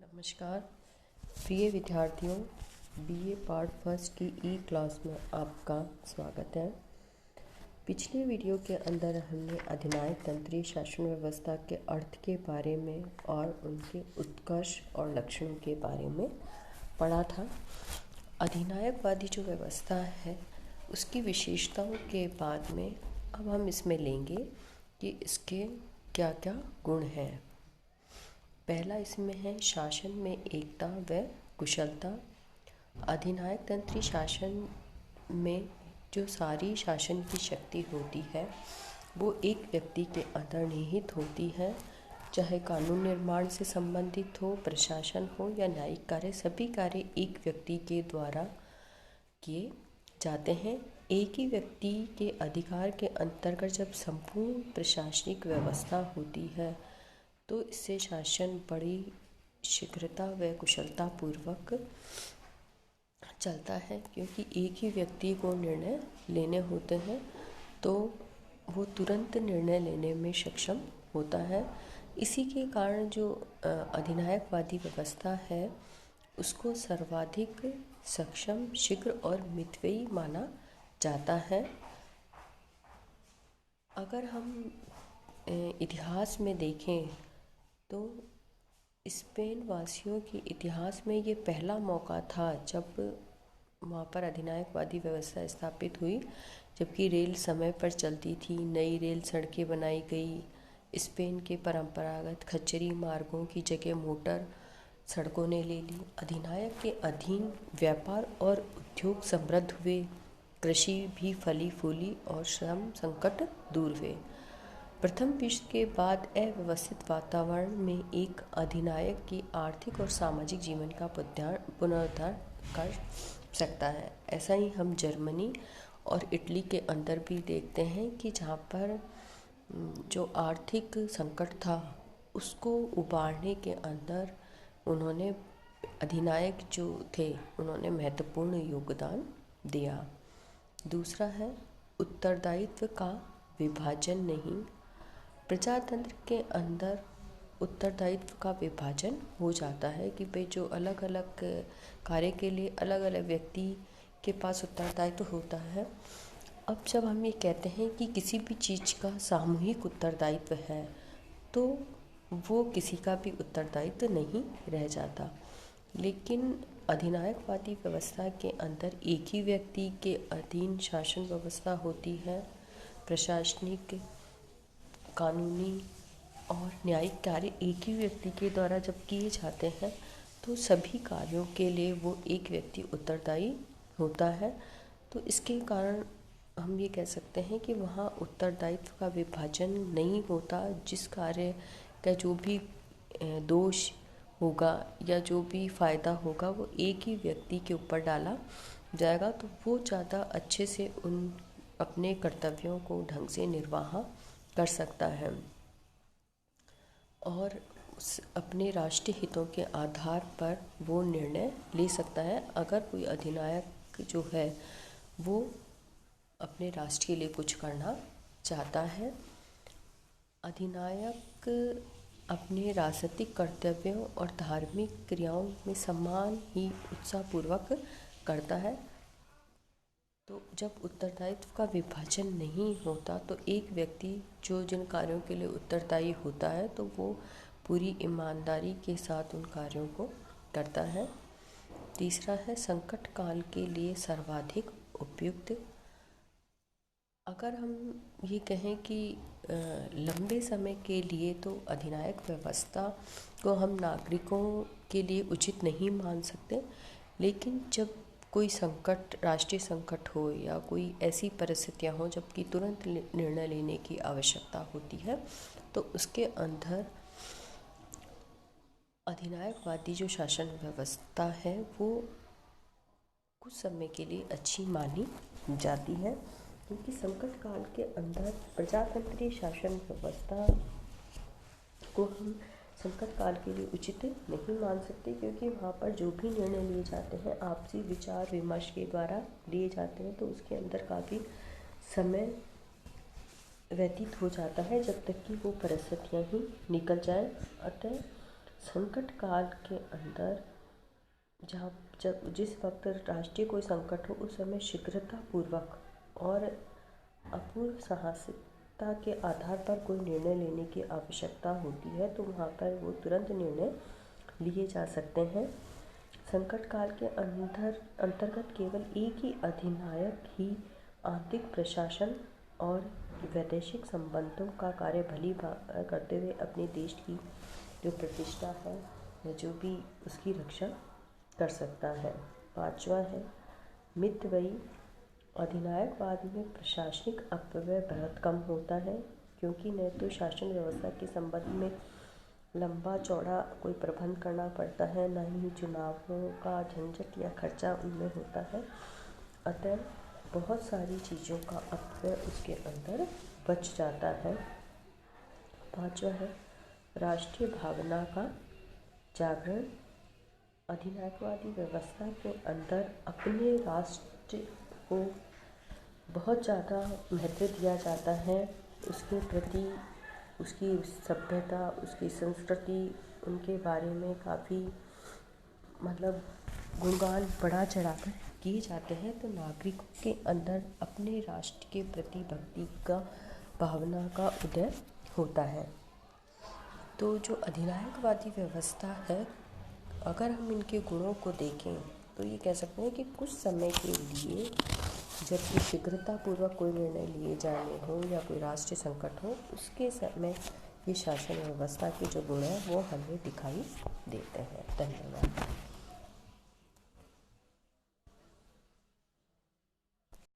नमस्कार प्रिय विद्यार्थियों, बीए पार्ट फर्स्ट की ई क्लास में आपका स्वागत है। पिछले वीडियो के अंदर हमने अधिनायक तंत्रीय शासन व्यवस्था के अर्थ के बारे में और उनके उत्कर्ष और लक्षणों के बारे में पढ़ा था। अधिनायकवादी जो व्यवस्था है उसकी विशेषताओं के बाद में अब हम इसमें लेंगे कि इसके क्या क्या गुण हैं। पहला इसमें है शासन में एकता व कुशलता। अधिनायक तंत्रीय शासन में जो सारी शासन की शक्ति होती है वो एक व्यक्ति के अंदर निहित होती है, चाहे कानून निर्माण से संबंधित हो, प्रशासन हो या न्यायिक कार्य, सभी कार्य एक व्यक्ति के द्वारा किए जाते हैं। एक ही व्यक्ति के अधिकार के अंतर्गत जब संपूर्ण प्रशासनिक व्यवस्था होती है तो इससे शासन बड़ी शीघ्रता व कुशलता पूर्वक चलता है, क्योंकि एक ही व्यक्ति को निर्णय लेने होते हैं तो वो तुरंत निर्णय लेने में सक्षम होता है। इसी के कारण जो अधिनायकवादी व्यवस्था है उसको सर्वाधिक सक्षम, शीघ्र और मितव्ययी माना जाता है। अगर हम इतिहास में देखें तो स्पेन वासियों के इतिहास में ये पहला मौका था जब वहाँ पर अधिनायकवादी व्यवस्था स्थापित हुई, जबकि रेल समय पर चलती थी, नई रेल सड़कें बनाई गई। स्पेन के परंपरागत खच्चरी मार्गों की जगह मोटर सड़कों ने ले ली। अधिनायक के अधीन व्यापार और उद्योग समृद्ध हुए, कृषि भी फली फूली और श्रम संकट दूर हुए। प्रथम विश्व के बाद अव्यवस्थित वातावरण में एक अधिनायक की आर्थिक और सामाजिक जीवन का पुनरुद्धार कर सकता है। ऐसा ही हम जर्मनी और इटली के अंदर भी देखते हैं कि जहाँ पर जो आर्थिक संकट था उसको उबारने के अंदर उन्होंने अधिनायक जो थे उन्होंने महत्वपूर्ण योगदान दिया। दूसरा है उत्तरदायित्व का विभाजन नहीं। प्रजातंत्र के अंदर उत्तरदायित्व का विभाजन हो जाता है कि भाई जो अलग अलग कार्य के लिए अलग अलग व्यक्ति के पास उत्तरदायित्व होता है। अब जब हम ये कहते हैं कि किसी भी चीज़ का सामूहिक उत्तरदायित्व है तो वो किसी का भी उत्तरदायित्व नहीं रह जाता। लेकिन अधिनायकवादी व्यवस्था के अंदर एक ही व्यक्ति के अधीन शासन व्यवस्था होती है। प्रशासनिक, कानूनी और न्यायिक कार्य एक ही व्यक्ति के द्वारा जब किए जाते हैं तो सभी कार्यों के लिए वो एक व्यक्ति उत्तरदायी होता है। तो इसके कारण हम ये कह सकते हैं कि वहाँ उत्तरदायित्व का विभाजन नहीं होता। जिस कार्य का जो भी दोष होगा या जो भी फ़ायदा होगा वो एक ही व्यक्ति के ऊपर डाला जाएगा, तो वो ज़्यादा अच्छे से उन अपने कर्तव्यों को ढंग से निर्वाह कर सकता है और अपने राष्ट्रीय हितों के आधार पर वो निर्णय ले सकता है। अगर कोई अधिनायक जो है वो अपने राष्ट्र के लिए कुछ करना चाहता है। अधिनायक अपने राजनीतिक कर्तव्यों और धार्मिक क्रियाओं में सम्मान ही उत्साहपूर्वक करता है। तो जब उत्तरदायित्व का विभाजन नहीं होता तो एक व्यक्ति जो जिन कार्यों के लिए उत्तरदायी होता है तो वो पूरी ईमानदारी के साथ उन कार्यों को करता है। तीसरा है संकट काल के लिए सर्वाधिक उपयुक्त। अगर हम ये कहें कि लंबे समय के लिए तो अधिनायक व्यवस्था को हम नागरिकों के लिए उचित नहीं मान सकते, लेकिन जब कोई संकट, राष्ट्रीय संकट हो या कोई ऐसी परिस्थितियां हो जबकि तुरंत निर्णय लेने की आवश्यकता होती है तो उसके अंदर अधिनायकवादी जो शासन व्यवस्था है वो कुछ समय के लिए अच्छी मानी जाती है, क्योंकि संकट काल के अंदर प्रजातंत्रीय शासन व्यवस्था को हम संकट काल के लिए उचित नहीं मान सकते, क्योंकि वहाँ पर जो भी निर्णय लिए जाते हैं आपसी विचार विमर्श के द्वारा लिए जाते हैं, तो उसके अंदर काफ़ी समय व्यतीत हो जाता है जब तक कि वो परिस्थितियाँ ही निकल जाए। अतः संकट काल के अंदर जब जिस वक्त राष्ट्रीय कोई संकट हो उस समय शीघ्रतापूर्वक और अपूर्व साहसिकता के आधार पर कोई निर्णय लेने की आवश्यकता होती है, तो वहाँ पर वो तुरंत निर्णय लिए जा सकते हैं। संकट काल के अंतर्गत केवल एक ही अधिनायक ही आंतरिक प्रशासन और वैदेशिक संबंधों का कार्य भली भांति करते हुए अपने देश की जो प्रतिष्ठा है या जो भी उसकी रक्षा कर सकता है। पांचवा है मितव्ययी। अधिनायकवाद में प्रशासनिक अपव्यय बहुत कम होता है, क्योंकि न तो शासन व्यवस्था के संबंध में लंबा चौड़ा कोई प्रबंध करना पड़ता है, न ही चुनावों का झंझट या खर्चा उनमें होता है। अतः बहुत सारी चीज़ों का अपव्यय उसके अंदर बच जाता है। पांचवा है राष्ट्रीय भावना का जागरण। अधिनायकवादी व्यवस्था के अंदर अपने राष्ट्र को बहुत ज़्यादा महत्व दिया जाता है, उसके प्रति उसकी सभ्यता, उसकी संस्कृति, उनके बारे में काफ़ी मतलब गुणगान बढ़ा चढ़ाकर किए जाते हैं। तो नागरिकों के अंदर अपने राष्ट्र के प्रति भक्ति का भावना का उदय होता है। तो जो अधिनायकवादी व्यवस्था है, अगर हम इनके गुणों को देखें तो ये कह सकते हैं कि कुछ समय के लिए जब भी शीघ्रतापूर्वक कोई निर्णय लिए जाने हो या कोई राष्ट्रीय संकट हो, उसके समय ये शासन व्यवस्था के जो गुण हैं वो हमें दिखाई देते हैं। धन्यवाद।